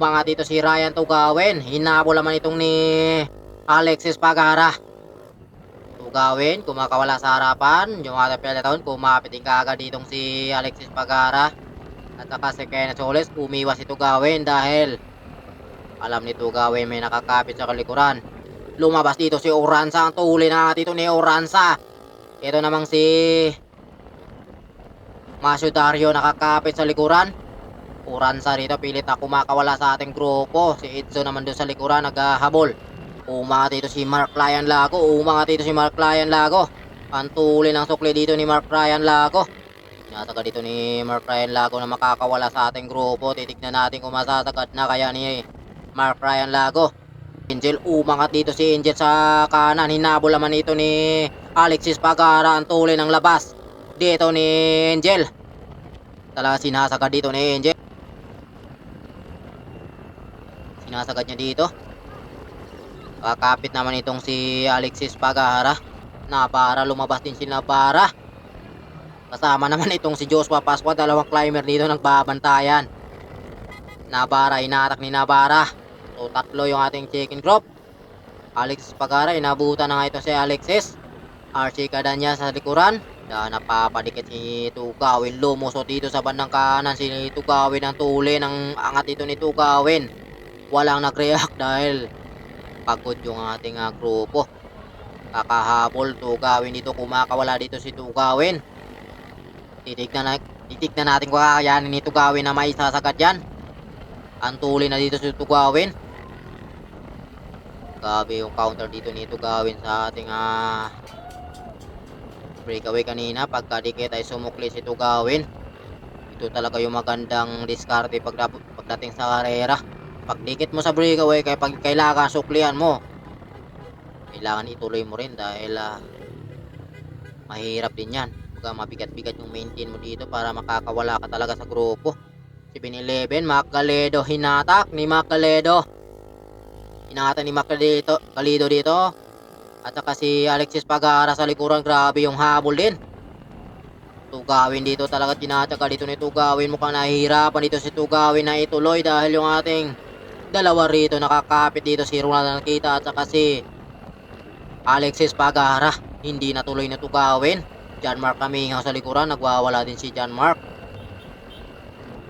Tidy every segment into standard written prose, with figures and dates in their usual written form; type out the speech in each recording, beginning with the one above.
Umangat dito si Ryan Tugawin. Hinabol naman itong ni Alexis Pagara. Tugawin, kumakawala sa harapan. Yung ating peloton, kumapit din kaagad ditong si Alexis Pagara. At saka si Kenneth Soles, umiwas si Tugawin dahil alam ni Tugawin may nakakapit sa kalikuran. Lumabas dito si Oranza. Ang tuli na dito ni Oranza. Ito namang si Masyo Dario nakakapit sa likuran. Oranza rito pilit na kumakawala sa ating grupo. Si Edson naman doon sa likuran naghahabol. Umangat dito si Mark Ryan Lago. Ang tuli ng sukli dito ni Mark Ryan Lago. Natagad dito ni Mark Ryan Lago na makakawala sa ating grupo. Titignan natin kung masasagad na kaya ni Mark Ryan Lago. Angel, umangat dito si Angel sa kanan. Hinabol naman ito ni Alexis Pagara. Ang tuli ng labas dito ni Angel. Talaga sinasagad dito ni Angel. Sinasagad niya dito. Kakapit naman itong si Alexis Pagara. Navarra, lumabas din si Navarra. Kasama naman itong si Joshua Pascua. Dalawang climber dito nagbabantayan. Navarra, inatak ni Navarra. So, tatlo yung ating chicken group. Alexis Pagara, inabutan na nga ito si Alexis. RC Cadanya sa likuran. Napapadikit si Tugawin. Lumusot dito sa bandang kanan si Tugawin. Ang tuli ng angat dito ni Tugawin. Walang nag-react dahil pagod yung ating grupo. Kakahabol Tugawin dito. Kumakawala dito si Tugawin. Titignan natin kung kakayanin ni Tugawin na may sasagad yan. Ang tuli na dito si Tugawin. Grabe yung counter dito ni Tugawin sa ating breakaway kanina. Pagkadikit ay sumukli si Tugawin. Ito talaga yung magandang diskarte pagdating sa karera. Pagdikit mo sa breakaway, kaya pag kailangan suklihan mo, kailangan ituloy mo rin dahil mahirap din yan. Mabigat-bigat yung maintain mo dito para makakawala ka talaga sa grupo. 7-11, Mac Galedo, hinatak ni Mac Galedo. Hinatan ni Mac Galedo dito. At saka si Alexis Pagara sa likuran. Grabe yung habol din. Tugawin dito talaga tinataka dito ni Tugawin. Mukhang nahihirapan dito si Tugawin na ituloy dahil yung ating dalawa rito nakakapit dito si Ronald Nakita at saka si Alexis Pagara. Hindi natuloy na Tugawin. John Mark Kamingaw sa likuran. Nagwawala din si John Mark.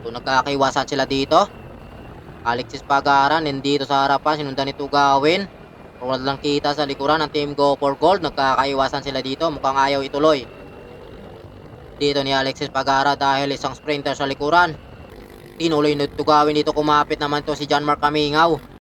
So, nagkakaiwasan sila dito. Alexis Pagara nandito sa harapan. Sinundan ni Tugawin. Ronald lang kita sa likuran ng Team Go for Gold. Nagkakaiwasan sila dito. Mukhang ayaw ituloy dito ni Alexis Pagara dahil isang sprinter sa likuran. Tinuloy ni Tugawin dito. Kumapit naman to si John Mark Kamingaw.